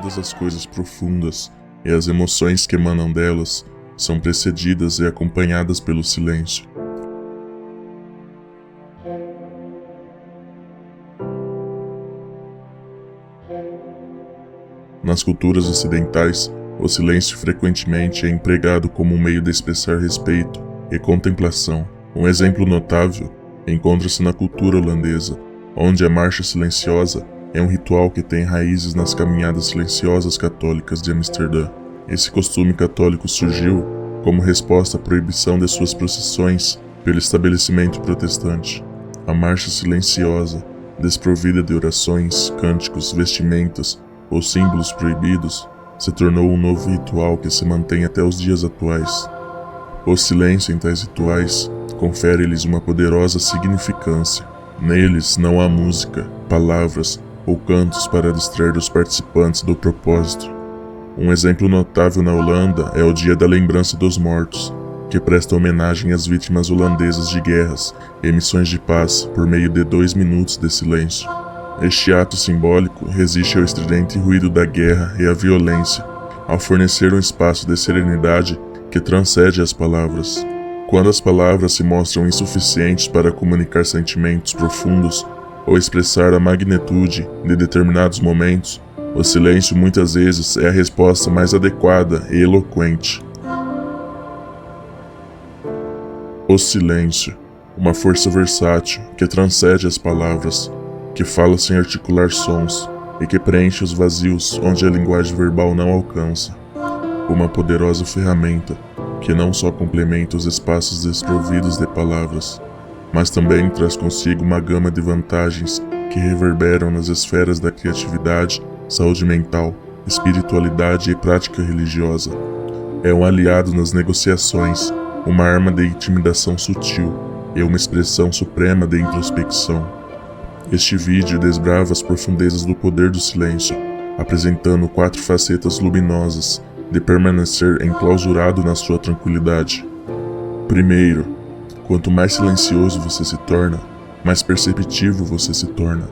todas as coisas profundas e as emoções que emanam delas são precedidas e acompanhadas pelo silêncio. Nas culturas ocidentais, o silêncio frequentemente é empregado como um meio de expressar respeito e contemplação. Um exemplo notável encontra-se na cultura holandesa, onde a marcha silenciosa é um ritual que tem raízes nas caminhadas silenciosas católicas de Amsterdã. Esse costume católico surgiu como resposta à proibição de suas procissões pelo estabelecimento protestante. A marcha silenciosa, desprovida de orações, cânticos, vestimentas ou símbolos proibidos, se tornou um novo ritual que se mantém até os dias atuais. O silêncio em tais rituais confere-lhes uma poderosa significância. Neles não há música, palavras ou cantos para distrair os participantes do propósito. Um exemplo notável na Holanda é o Dia da Lembrança dos Mortos, que presta homenagem às vítimas holandesas de guerras e missões de paz por meio de 2 minutos de silêncio. Este ato simbólico resiste ao estridente ruído da guerra e à violência, ao fornecer um espaço de serenidade que transcende as palavras. Quando as palavras se mostram insuficientes para comunicar sentimentos profundos ou expressar a magnitude de determinados momentos, o silêncio muitas vezes é a resposta mais adequada e eloquente. O silêncio, uma força versátil que transcende as palavras, que fala sem articular sons e que preenche os vazios onde a linguagem verbal não alcança. Uma poderosa ferramenta que não só complementa os espaços desprovidos de palavras, mas também traz consigo uma gama de vantagens que reverberam nas esferas da criatividade, saúde mental, espiritualidade e prática religiosa. É um aliado nas negociações, uma arma de intimidação sutil e uma expressão suprema de introspecção. Este vídeo desbrava as profundezas do poder do silêncio, apresentando 4 facetas luminosas de permanecer enclausurado na sua tranquilidade. Primeiro, quanto mais silencioso você se torna, mais perceptivo você se torna.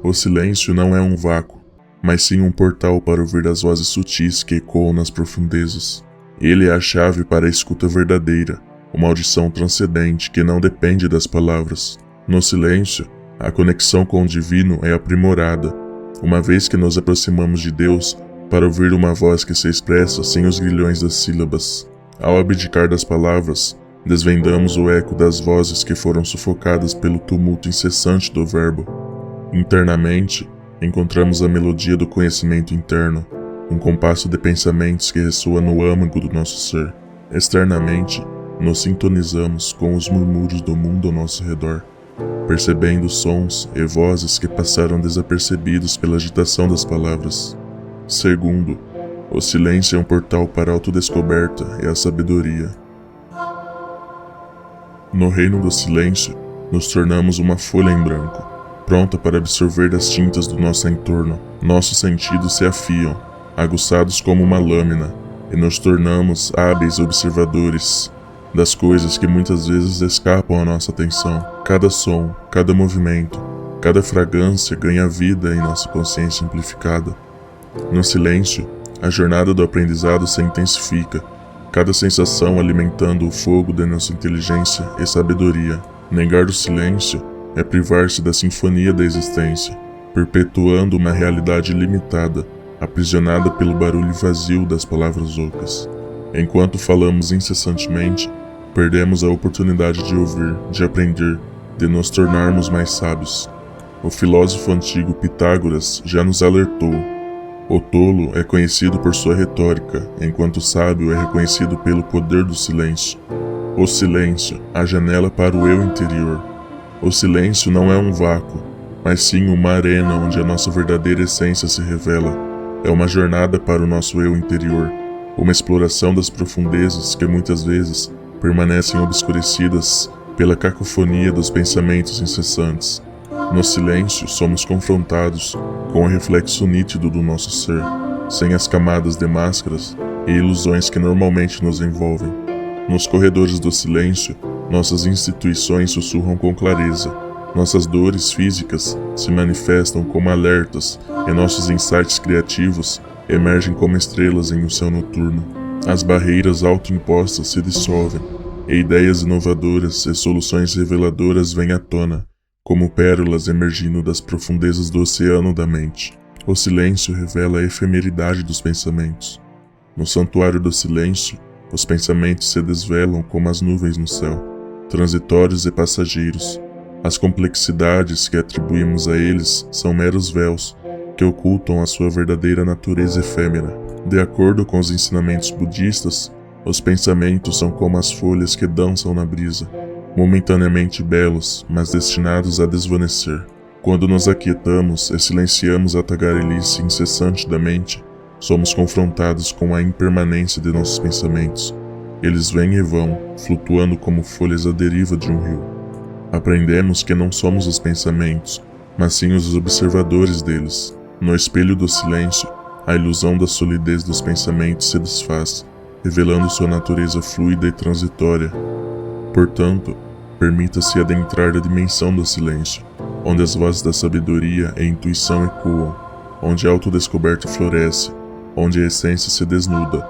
O silêncio não é um vácuo, mas sim um portal para ouvir as vozes sutis que ecoam nas profundezas. Ele é a chave para a escuta verdadeira, uma audição transcendente que não depende das palavras. No silêncio, a conexão com o divino é aprimorada, uma vez que nos aproximamos de Deus para ouvir uma voz que se expressa sem os grilhões das sílabas. Ao abdicar das palavras, desvendamos o eco das vozes que foram sufocadas pelo tumulto incessante do verbo. Internamente, encontramos a melodia do conhecimento interno, um compasso de pensamentos que ressoa no âmago do nosso ser. Externamente, nos sintonizamos com os murmúrios do mundo ao nosso redor, percebendo sons e vozes que passaram desapercebidos pela agitação das palavras. Segundo, o silêncio é um portal para a autodescoberta e a sabedoria. No reino do silêncio, nos tornamos uma folha em branco, pronta para absorver as tintas do nosso entorno. Nossos sentidos se afiam, aguçados como uma lâmina, e nos tornamos hábeis observadores das coisas que muitas vezes escapam à nossa atenção. Cada som, cada movimento, cada fragrância ganha vida em nossa consciência amplificada. No silêncio, a jornada do aprendizado se intensifica, cada sensação alimentando o fogo de nossa inteligência e sabedoria. Negar o silêncio é privar-se da sinfonia da existência, perpetuando uma realidade limitada, aprisionada pelo barulho vazio das palavras ocas. Enquanto falamos incessantemente, perdemos a oportunidade de ouvir, de aprender, de nos tornarmos mais sábios. O filósofo antigo Pitágoras já nos alertou. O tolo é conhecido por sua retórica, enquanto o sábio é reconhecido pelo poder do silêncio. O silêncio, a janela para o eu interior. O silêncio não é um vácuo, mas sim uma arena onde a nossa verdadeira essência se revela. É uma jornada para o nosso eu interior, uma exploração das profundezas que muitas vezes permanecem obscurecidas pela cacofonia dos pensamentos incessantes. No silêncio, somos confrontados com o reflexo nítido do nosso ser, sem as camadas de máscaras e ilusões que normalmente nos envolvem. Nos corredores do silêncio, nossas instituições sussurram com clareza, Nossas dores físicas se manifestam como alertas e nossos insights criativos emergem como estrelas em um céu noturno. As barreiras autoimpostas se dissolvem e ideias inovadoras e soluções reveladoras vêm à tona, como pérolas emergindo das profundezas do oceano da mente. O silêncio revela a efemeridade dos pensamentos. No santuário do silêncio, os pensamentos se desvelam como as nuvens no céu, transitórios e passageiros. As complexidades que atribuímos a eles são meros véus que ocultam a sua verdadeira natureza efêmera. De acordo com os ensinamentos budistas, os pensamentos são como as folhas que dançam na brisa, momentaneamente belos, mas destinados a desvanecer. Quando nos aquietamos e silenciamos a tagarelice incessante da mente, somos confrontados com a impermanência de nossos pensamentos. Eles vêm e vão, flutuando como folhas à deriva de um rio. Aprendemos que não somos os pensamentos, mas sim os observadores deles. No espelho do silêncio, a ilusão da solidez dos pensamentos se desfaz, revelando sua natureza fluida e transitória. Portanto, permita-se adentrar na dimensão do silêncio, onde as vozes da sabedoria e intuição ecoam, onde a autodescoberta floresce, onde a essência se desnuda,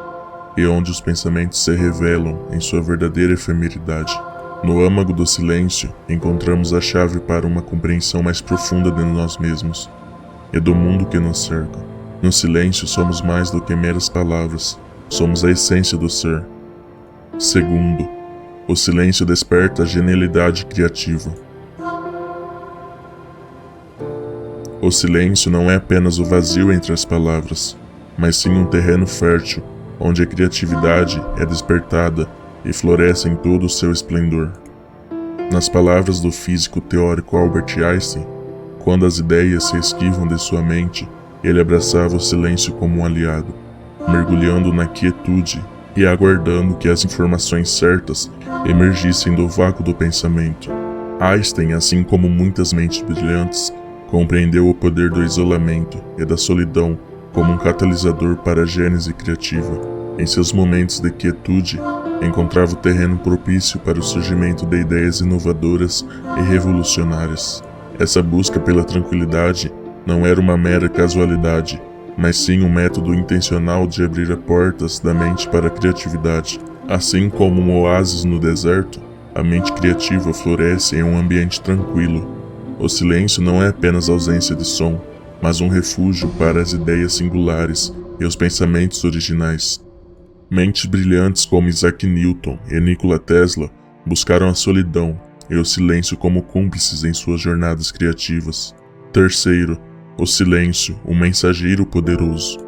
e onde os pensamentos se revelam em sua verdadeira efemeridade. No âmago do silêncio, encontramos a chave para uma compreensão mais profunda de nós mesmos e do mundo que nos cerca. No silêncio somos mais do que meras palavras, somos a essência do ser. Segundo, o silêncio desperta a genialidade criativa. O silêncio não é apenas o vazio entre as palavras, mas sim um terreno fértil, onde a criatividade é despertada e floresce em todo o seu esplendor. Nas palavras do físico teórico Albert Einstein, quando as ideias se esquivam de sua mente, ele abraçava o silêncio como um aliado, mergulhando na quietude e aguardando que as informações certas emergissem do vácuo do pensamento. Einstein, assim como muitas mentes brilhantes, compreendeu o poder do isolamento e da solidão como um catalisador para a gênese criativa. Em seus momentos de quietude, encontrava o terreno propício para o surgimento de ideias inovadoras e revolucionárias. Essa busca pela tranquilidade não era uma mera casualidade, mas sim um método intencional de abrir as portas da mente para a criatividade. Assim como um oásis no deserto, a mente criativa floresce em um ambiente tranquilo. O silêncio não é apenas ausência de som, mas um refúgio para as ideias singulares e os pensamentos originais. Mentes brilhantes como Isaac Newton e Nikola Tesla buscaram a solidão e o silêncio como cúmplices em suas jornadas criativas. Terceiro, o silêncio, um mensageiro poderoso.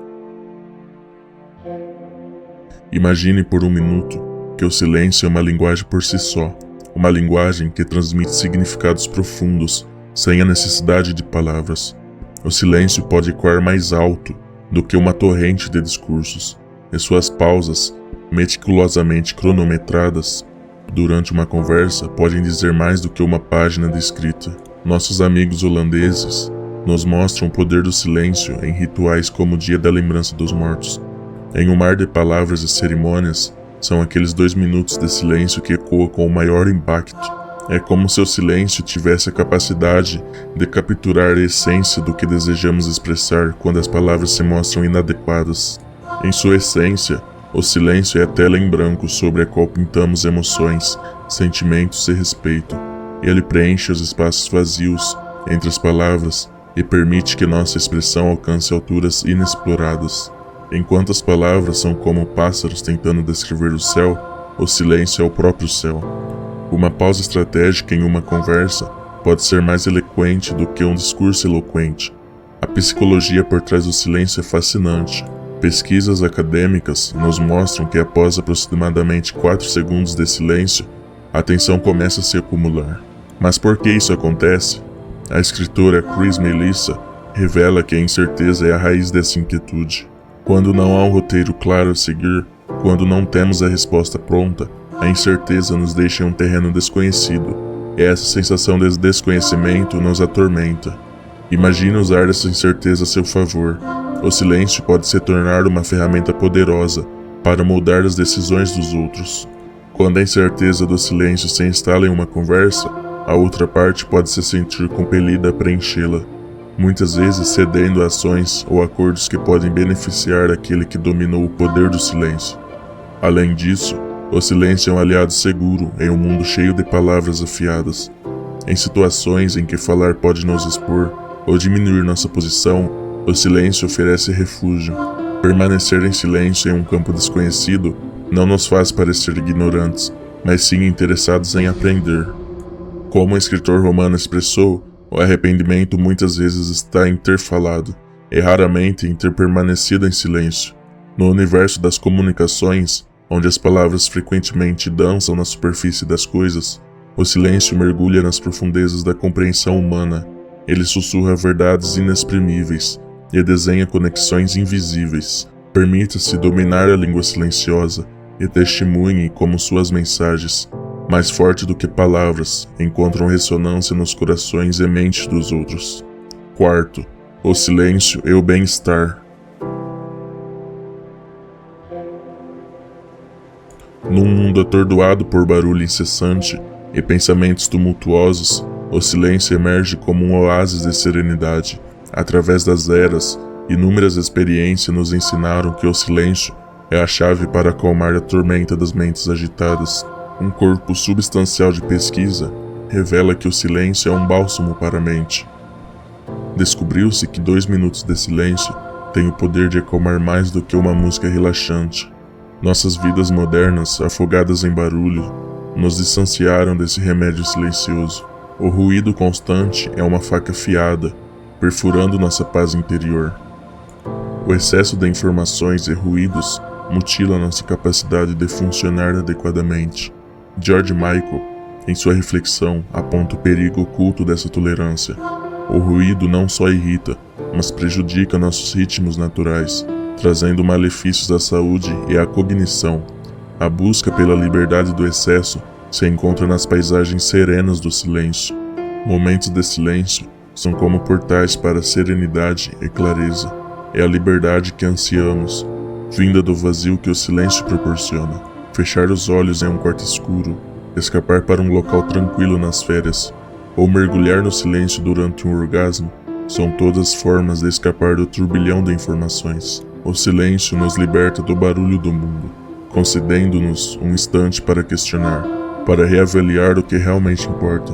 Imagine por um minuto que o silêncio é uma linguagem por si só, uma linguagem que transmite significados profundos, sem a necessidade de palavras. O silêncio pode ecoar mais alto do que uma torrente de discursos, e suas pausas, meticulosamente cronometradas durante uma conversa, podem dizer mais do que uma página de escrita. Nossos amigos holandeses nos mostram o poder do silêncio em rituais como o Dia da Lembrança dos Mortos. Em um mar de palavras e cerimônias, são aqueles 2 minutos de silêncio que ecoam com o maior impacto. É como se o silêncio tivesse a capacidade de capturar a essência do que desejamos expressar quando as palavras se mostram inadequadas. Em sua essência, o silêncio é a tela em branco sobre a qual pintamos emoções, sentimentos e respeito. Ele preenche os espaços vazios entre as palavras e permite que nossa expressão alcance alturas inexploradas. Enquanto as palavras são como pássaros tentando descrever o céu, o silêncio é o próprio céu. Uma pausa estratégica em uma conversa pode ser mais eloquente do que um discurso eloquente. A psicologia por trás do silêncio é fascinante. Pesquisas acadêmicas nos mostram que após aproximadamente 4 segundos de silêncio, a atenção começa a se acumular. Mas por que isso acontece? A escritora Chris Melissa revela que a incerteza é a raiz dessa inquietude. Quando não há um roteiro claro a seguir, quando não temos a resposta pronta, a incerteza nos deixa em um terreno desconhecido, e essa sensação de desconhecimento nos atormenta. Imagine usar essa incerteza a seu favor. O silêncio pode se tornar uma ferramenta poderosa para moldar as decisões dos outros. Quando a incerteza do silêncio se instala em uma conversa, a outra parte pode se sentir compelida a preenchê-la, muitas vezes cedendo a ações ou acordos que podem beneficiar aquele que dominou o poder do silêncio. Além disso, o silêncio é um aliado seguro em um mundo cheio de palavras afiadas. Em situações em que falar pode nos expor ou diminuir nossa posição, o silêncio oferece refúgio. Permanecer em silêncio em um campo desconhecido não nos faz parecer ignorantes, mas sim interessados em aprender. Como o escritor romano expressou, o arrependimento muitas vezes está em ter falado, e raramente em ter permanecido em silêncio. No universo das comunicações, onde as palavras frequentemente dançam na superfície das coisas, o silêncio mergulha nas profundezas da compreensão humana. Ele sussurra verdades inexprimíveis e desenha conexões invisíveis. Permita-se dominar a língua silenciosa e testemunhe como suas mensagens, mais forte do que palavras, encontram ressonância nos corações e mentes dos outros. Quarto, o silêncio e o bem-estar. Num mundo atordoado por barulho incessante e pensamentos tumultuosos, o silêncio emerge como um oásis de serenidade. Através das eras, inúmeras experiências nos ensinaram que o silêncio é a chave para acalmar a tormenta das mentes agitadas. Um corpo substancial de pesquisa revela que o silêncio é um bálsamo para a mente. Descobriu-se que 2 minutos de silêncio têm o poder de acalmar mais do que uma música relaxante. Nossas vidas modernas, afogadas em barulho, nos distanciaram desse remédio silencioso. O ruído constante é uma faca afiada, perfurando nossa paz interior. O excesso de informações e ruídos mutila nossa capacidade de funcionar adequadamente. George Michael, em sua reflexão, aponta o perigo oculto dessa tolerância. O ruído não só irrita, mas prejudica nossos ritmos naturais, trazendo malefícios à saúde e à cognição. A busca pela liberdade do excesso se encontra nas paisagens serenas do silêncio. Momentos de silêncio são como portais para a serenidade e clareza. É a liberdade que ansiamos, vinda do vazio que o silêncio proporciona. Fechar os olhos em um quarto escuro, escapar para um local tranquilo nas férias, ou mergulhar no silêncio durante um orgasmo, são todas formas de escapar do turbilhão de informações. O silêncio nos liberta do barulho do mundo, concedendo-nos um instante para questionar, para reavaliar o que realmente importa.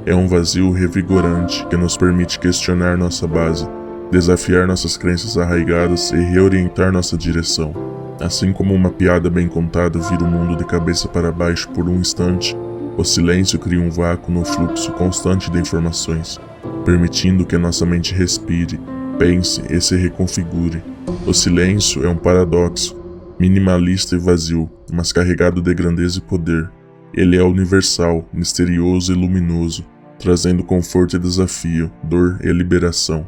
É um vazio revigorante que nos permite questionar nossa base, desafiar nossas crenças arraigadas e reorientar nossa direção. Assim como uma piada bem contada vira o mundo de cabeça para baixo por um instante, o silêncio cria um vácuo no fluxo constante de informações, permitindo que nossa mente respire, pense e se reconfigure. O silêncio é um paradoxo, minimalista e vazio, mas carregado de grandeza e poder. Ele é universal, misterioso e luminoso, trazendo conforto e desafio, dor e liberação.